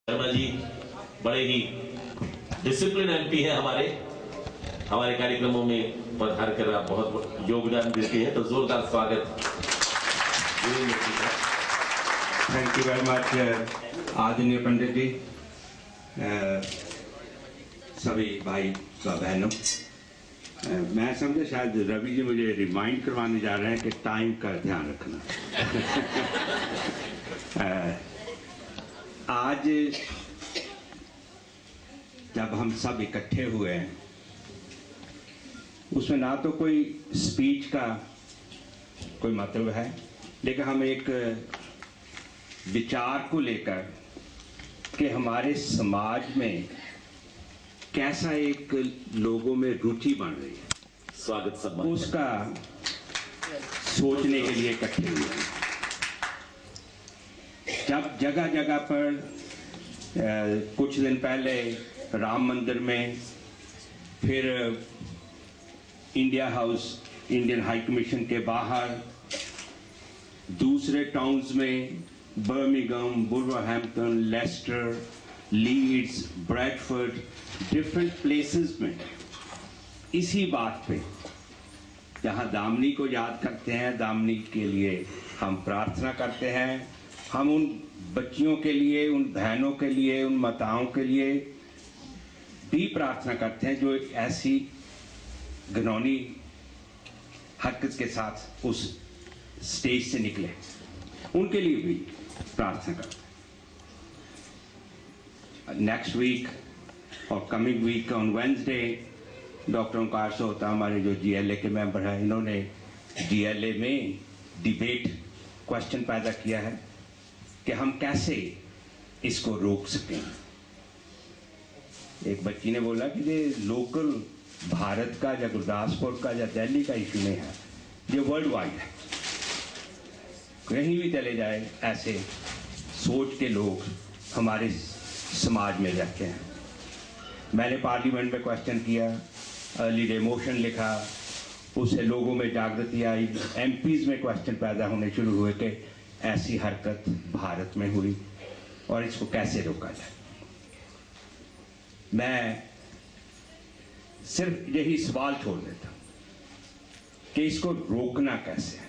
शर्मा जी बड़े ही discipline MP है हमारे कार्यक्रमों में पधार कर आप बहुत योगदान देते हैं, तो जोरदार स्वागत। थैंक यू वेरी मच आदरणीय पंडित जी, सभी भाई व बहनों। मैं समझा शायद रवि जी मुझे रिमाइंड करवाने जा रहे हैं कि टाइम का ध्यान रखना। आज जब हम सब इकट्ठे हुए हैं, उसमें ना तो कोई स्पीच का कोई मतलब है, लेकिन हम एक विचार को लेकर कि हमारे समाज में कैसा एक लोगों में रुचि बन रही है, स्वागत सम्मान, उसका सोचने के लिए इकट्ठे हुए हैं। जब जगह जगह पर कुछ दिन पहले राम मंदिर में, फिर India House, Indian High Commission के बाहर, दूसरे टाउन्स में Birmingham, Wolverhampton, Leicester, Leeds, Bradford, different places में इसी बात पे, जहां दामिनी को याद करते हैं, दामिनी के लिए हम प्रार्थना करते हैं, हम उन बच्चियों के लिए, उन बहनों के लिए, उन माताओं के लिए भी प्रार्थना करते हैं जो ऐसी घिनौनी हरकत के साथ उस स्टेज से निकले, उनके लिए भी प्रार्थना करते हैं। नेक्स्ट वीक और coming week on Wednesday doctor Onkar Sohta, हमारे जो GLA के मेंबर हैं, इन्होंने GLA में डिबेट क्वेश्चन पैदा किया है कि हम कैसे इसको रोक सकें। एक बच्ची ने बोला कि ये लोकल भारत का या गुरदासपुर का या दिल्ली का इशू नहीं है, ये वर्ल्ड वाइड है। कहीं भी चले जाए ऐसे सोच के लोग हमारे समाज में रहते हैं। मैंने पार्लियामेंट में क्वेश्चन किया, अर्ली डे मोशन लिखा, उससे लोगों में जागृति आई, MPs में क्वेश्चन पैदा होने शुरू हुए कि ऐसी हरकत भारत में हुई और इसको कैसे रोका जाए। मैं सिर्फ यही सवाल छोड़ देता कि इसको रोकना कैसे है।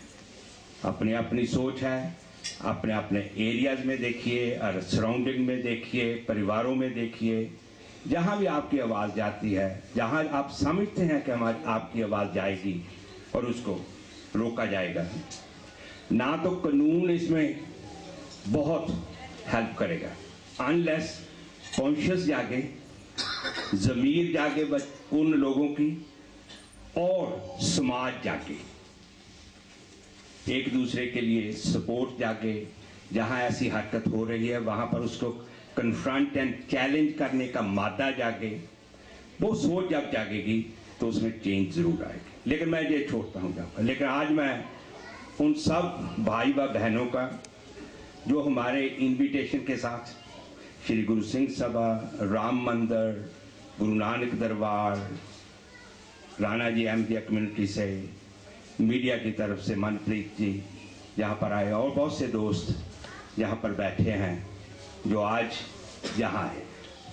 अपनी अपनी सोच है, अपने अपने एरियाज में देखिए और सराउंडिंग में देखिए, परिवारों में देखिए, जहां भी आपकी आवाज जाती है, जहां आप समझते हैं कि हमारी आपकी आवाज जाएगी और उसको रोका जाएगा। ना तो कानून इसमें बहुत हेल्प करेगा, अनलेस कॉन्शियस जागे, जमीर जागे उन लोगों की और समाज जागे, एक दूसरे के लिए सपोर्ट जागे। जहां ऐसी हरकत हो रही है वहां पर उसको कन्फ्रंट एंड चैलेंज करने का मादा जागे। वो सोच जब जागेगी तो उसमें चेंज जरूर आएगी। लेकिन मैं ये छोड़ता हूँ जहाँ पर। लेकिन आज मैं उन सब भाई व बहनों का जो हमारे इनविटेशन के साथ श्री गुरु सिंह सभा, राम मंदिर, गुरु नानक दरबार, राणा जी अहमदिया कम्युनिटी से, मीडिया की तरफ से मनप्रीत जी यहाँ पर आए और बहुत से दोस्त यहाँ पर बैठे हैं जो आज यहाँ है।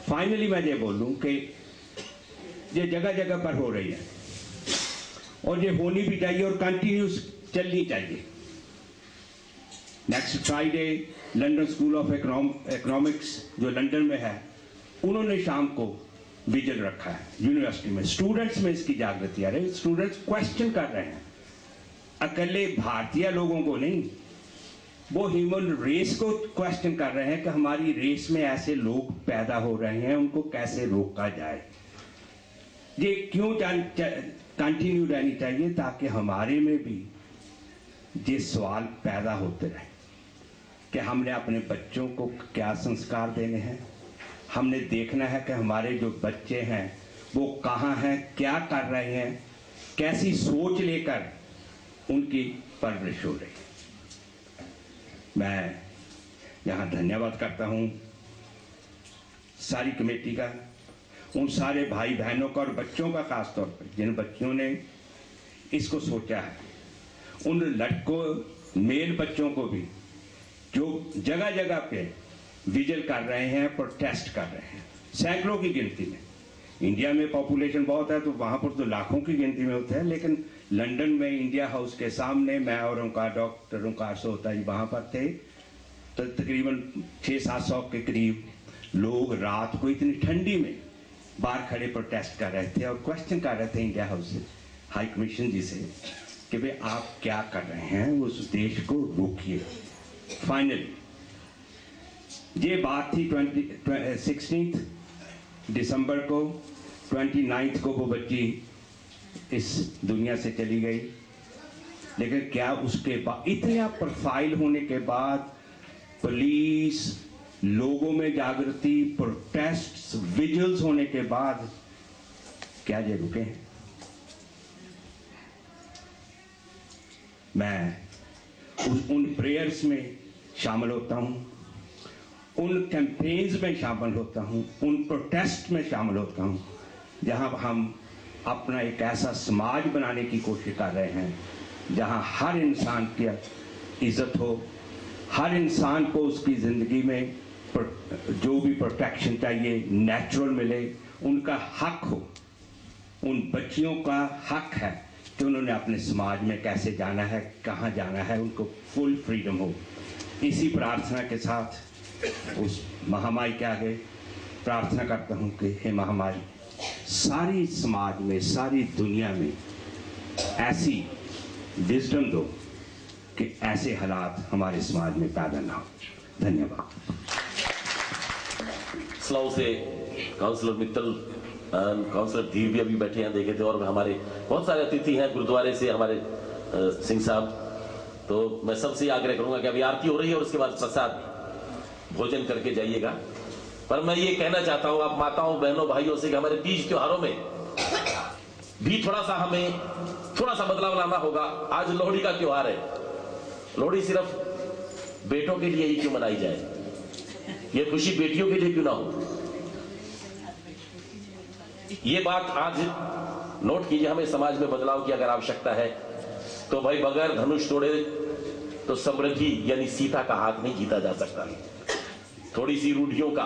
फाइनली मैं ये बोलूँ कि ये जगह जगह पर हो रही है और ये होनी भी चाहिए और कंटिन्यूस चलनी चाहिए। Next Friday London school of economics जो लंदन में है, उन्होंने शाम को विजन रखा है यूनिवर्सिटी में। स्टूडेंट्स में इसकी जागृति आ रही है, स्टूडेंट्स क्वेश्चन कर रहे हैं, अकेले भारतीय लोगों को नहीं, वो ह्यूमन रेस को क्वेश्चन कर रहे हैं कि हमारी रेस में ऐसे लोग पैदा हो रहे हैं, उनको कैसे रोका जाए। ये क्यों कंटिन्यू रहनी चाहिए ताकि हमारे में भी ये सवाल पैदा होते रहे कि हमने अपने बच्चों को क्या संस्कार देने हैं। हमने देखना है कि हमारे जो बच्चे हैं वो कहाँ हैं, क्या कर रहे हैं, कैसी सोच लेकर उनकी परवरिश हो रही है। मैं यहाँ धन्यवाद करता हूँ सारी कमेटी का, उन सारे भाई बहनों का और बच्चों का, खास तौर पर जिन बच्चों ने इसको सोचा है, उन लड़कों, मेल बच्चों को भी जो जगह जगह पे विजिल कर रहे हैं, प्रोटेस्ट कर रहे हैं, सैकड़ों की गिनती में। इंडिया में पॉपुलेशन बहुत है तो वहां पर तो लाखों की गिनती में होता है, लेकिन लंदन में इंडिया हाउस के सामने मैं और उनका डॉक्टर ओंकार होता जी वहां पर थे, तो तकरीबन 600-700 के करीब लोग रात को इतनी ठंडी में बाहर खड़े प्रोटेस्ट कर रहे थे और क्वेश्चन कर रहे थे इंडिया हाउस से, हाई कमीशन जी से, कि भाई आप क्या कर रहे हैं, उस देश को रोकिए। फाइनली ये बात थी 16 दिसंबर को, 29 को वो बच्ची इस दुनिया से चली गई। लेकिन क्या उसके बाद इतना प्रोफाइल होने के बाद पुलिस, लोगों में जागृति, प्रोटेस्ट, विजिल्स होने के बाद क्या ये रुके हैं? मैं उन प्रेयर्स में शामिल होता हूं, उन कैंपेन्स में शामिल होता हूं, उन प्रोटेस्ट में शामिल होता हूं, जहां हम अपना एक ऐसा समाज बनाने की कोशिश कर रहे हैं जहां हर इंसान की इज्जत हो, हर इंसान को उसकी जिंदगी में जो भी प्रोटेक्शन चाहिए नेचुरल मिले, उनका हक हो। उन बच्चियों का हक है कि उन्होंने अपने समाज में कैसे जाना है, कहाँ जाना है, उनको फुल फ्रीडम हो। इसी प्रार्थना के साथ उस महामाई के आगे प्रार्थना करता हूँ कि हे महामाई, सारी समाज में, सारी दुनिया में ऐसी विजडम दो कि ऐसे हालात हमारे समाज में पैदा ना हो। धन्यवाद। स्लाउ से काउंसलर मित्तल, काउंसलर धीर भी अभी बैठे हैं, देखे थे, और हमारे बहुत सारे अतिथि हैं गुरुद्वारे से, हमारे सिंह साहब। तो मैं सबसे आग्रह करूंगा कि अभी आरती हो रही है और उसके बाद प्रसाद भोजन करके जाइएगा। पर मैं ये कहना चाहता हूं आप माताओं, बहनों, भाइयों से कि हमारे तीज त्योहारों में भी थोड़ा सा बदलाव लाना होगा। आज लोहड़ी का त्योहार है, लोहड़ी सिर्फ बेटों के लिए ही क्यों मनाई जाए? ये खुशी बेटियों के लिए क्यों ना हो? ये बात आज नोट कीजिए। हमें समाज में बदलाव की अगर आवश्यकता है तो भाई बगैर धनुष तोड़े तो समृद्धि यानी सीता का हाथ नहीं जीता जा सकता। थोड़ी सी रूढ़ियों का,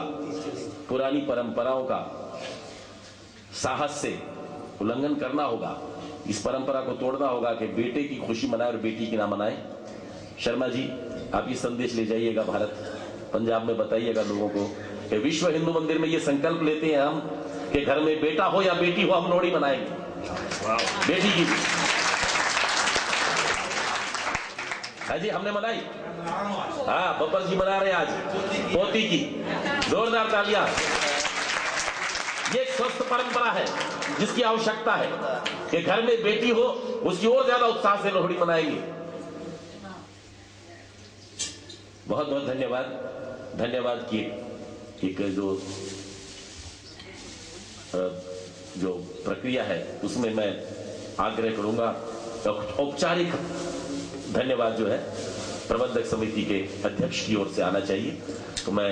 पुरानी परंपराओं का साहस से उल्लंघन करना होगा। इस परंपरा को तोड़ना होगा कि बेटे की खुशी मनाए और बेटी की ना मनाए। शर्मा जी, आप ये संदेश ले जाइएगा भारत, पंजाब में बताइएगा लोगों को कि विश्व हिंदू मंदिर में ये संकल्प लेते हैं हम कि घर में बेटा हो या बेटी हो, हम लोहड़ी मनाएंगे बेटी की। हाँ जी, हमने मनाई। हाँ, बब्बर जी मना रहे आज पोती की, जोरदार तालियां। ये एक स्वस्थ परंपरा है जिसकी आवश्यकता है कि घर में बेटी हो, उसकी और ज्यादा उत्साह से लोहड़ी मनाएंगे। बहुत बहुत धन्यवाद कि एक जो प्रक्रिया है उसमें मैं आग्रह करूंगा। औपचारिक धन्यवाद जो है प्रबंधक समिति के अध्यक्ष की ओर से आना चाहिए। तो मैं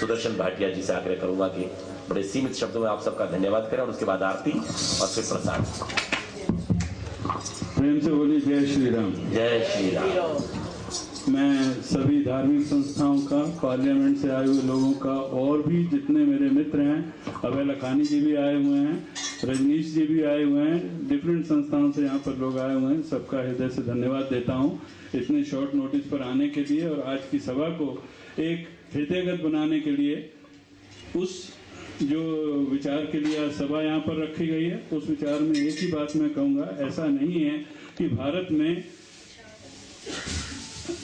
सुदर्शन भाटिया जी से आग्रह करूंगा कि बड़े सीमित शब्दों में आप सबका धन्यवाद करें और उसके बाद आरती और फिर प्रसाद। प्रेम से बोलिए जय श्री राम। जय श्री राम। मैं सभी धार्मिक संस्थाओं का, पार्लियामेंट से आए हुए लोगों का, और भी जितने मेरे मित्र हैं, अभय लखानी जी भी आए हुए हैं, रजनीश जी भी आए हुए हैं, डिफरेंट संस्थाओं से यहाँ पर लोग आए हुए हैं, सबका हृदय से धन्यवाद देता हूँ इतने शॉर्ट नोटिस पर आने के लिए और आज की सभा को एक हृदयगत बनाने के लिए। उस जो विचार के लिए सभा यहाँ पर रखी गई है, उस विचार में एक ही बात मैं कहूँगा, ऐसा नहीं है कि भारत में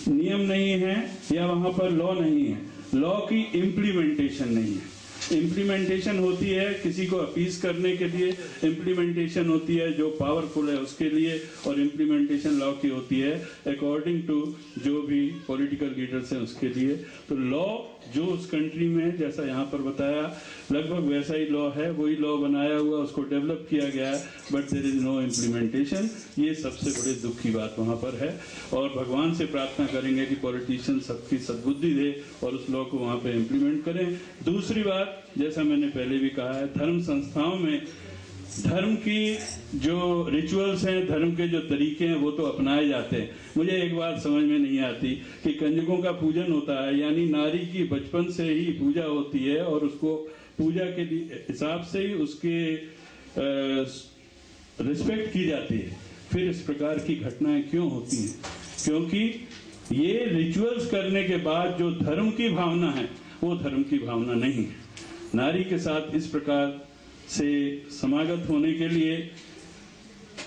नियम नहीं है या वहां पर लॉ नहीं है, लॉ की इम्प्लीमेंटेशन नहीं है। इम्प्लीमेंटेशन होती है किसी को अपीज करने के लिए, इम्प्लीमेंटेशन होती है जो पावरफुल है उसके लिए, और इम्प्लीमेंटेशन लॉ की होती है अकॉर्डिंग टू जो भी पॉलिटिकल लीडर्स हैं उसके लिए। तो लॉ जो उस कंट्री में, जैसा यहाँ पर बताया, लगभग वैसा ही लॉ है, वही लॉ बनाया हुआ, उसको डेवलप किया गया है, but there is no implementation. ये सबसे बड़े दुख की बात वहाँ पर है और भगवान से प्रार्थना करेंगे कि पॉलिटिशियन सबकी सद्बुद्धि दे और उस लॉ को वहाँ पे इम्प्लीमेंट करें। दूसरी बात, जैसा मैंने पहले भी कहा है, धर्म संस्थाओं में धर्म की जो रिचुअल्स हैं, धर्म के जो तरीके हैं, वो तो अपनाए जाते हैं। मुझे एक बात समझ में नहीं आती कि कंजकों का पूजन होता है, यानी नारी की बचपन से ही पूजा होती है और उसको पूजा के हिसाब से ही उसके रिस्पेक्ट की जाती है, फिर इस प्रकार की घटनाएं क्यों होती हैं? क्योंकि ये रिचुअल्स करने के बाद जो धर्म की भावना है वो धर्म की भावना नहीं है। नारी के साथ इस प्रकार से समागत होने के लिए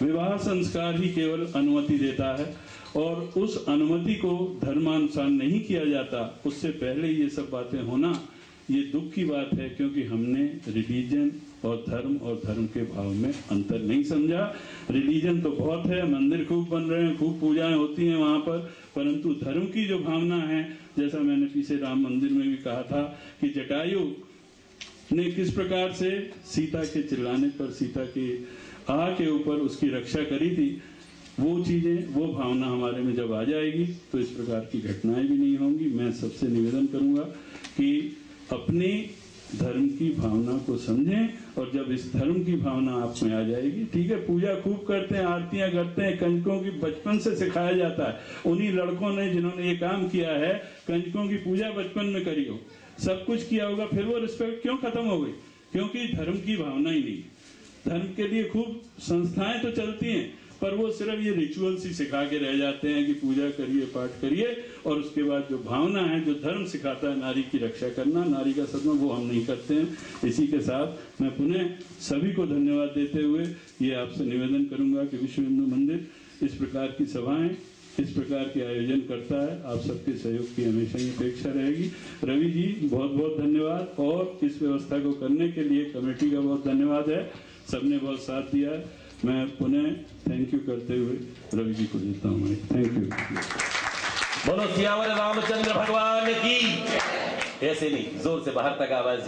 विवाह संस्कार ही केवल अनुमति देता है और उस अनुमति को धर्मानुसार नहीं किया जाता, उससे पहले ये सब बातें होना ये दुख की बात है, क्योंकि हमने रिलीजन और धर्म के भाव में अंतर नहीं समझा। रिलीजन तो बहुत है, मंदिर खूब बन रहे हैं, खूब पूजाएं होती हैं वहां पर, परंतु धर्म की जो भावना है, जैसा मैंने पीछे राम मंदिर में भी कहा था कि जटायु ने किस प्रकार से सीता के चिल्लाने पर, सीता के आह के ऊपर उसकी रक्षा करी थी, वो चीजें, वो भावना हमारे में जब आ जाएगी तो इस प्रकार की घटनाएं भी नहीं होंगी। मैं सबसे निवेदन करूंगा कि अपने धर्म की भावना को समझें, और जब इस धर्म की भावना आप में आ जाएगी, ठीक है, पूजा खूब करते हैं, आरतियां करते हैं, कंजकों की बचपन से सिखाया जाता है। उन्हीं लड़कों ने जिन्होंने ये काम किया है, कंजकों की पूजा बचपन में करी हो, सब कुछ किया होगा, फिर वो रिस्पेक्ट क्यों खत्म हो गई? क्योंकि धर्म की भावना ही नहीं। धर्म के लिए खूब संस्थाएं तो चलती हैं, पर वो सिर्फ ये रिचुअल्स ही सिखा के रह जाते हैं कि पूजा करिए, पाठ करिए, और उसके बाद जो भावना है, जो धर्म सिखाता है नारी की रक्षा करना, नारी का सम्मान, वो हम नहीं करते हैं। इसी के साथ मैं पुनः सभी को धन्यवाद देते हुए ये आपसे निवेदन करूंगा कि विश्व हिंदू मंदिर इस प्रकार की सभाएं, इस प्रकार के आयोजन करता है, आप सबके सहयोग की हमेशा ही अपेक्षा रहेगी। रवि जी बहुत बहुत धन्यवाद, और इस व्यवस्था को करने के लिए कमेटी का बहुत धन्यवाद है, सबने बहुत साथ दिया है। मैं पुनः थैंक यू करते हुए रवि जी को देता हूँ। Thank you. बोलो सियावर रामचंद्र भगवान की। ऐसे नहीं, जोर से बाहर तक आवाज।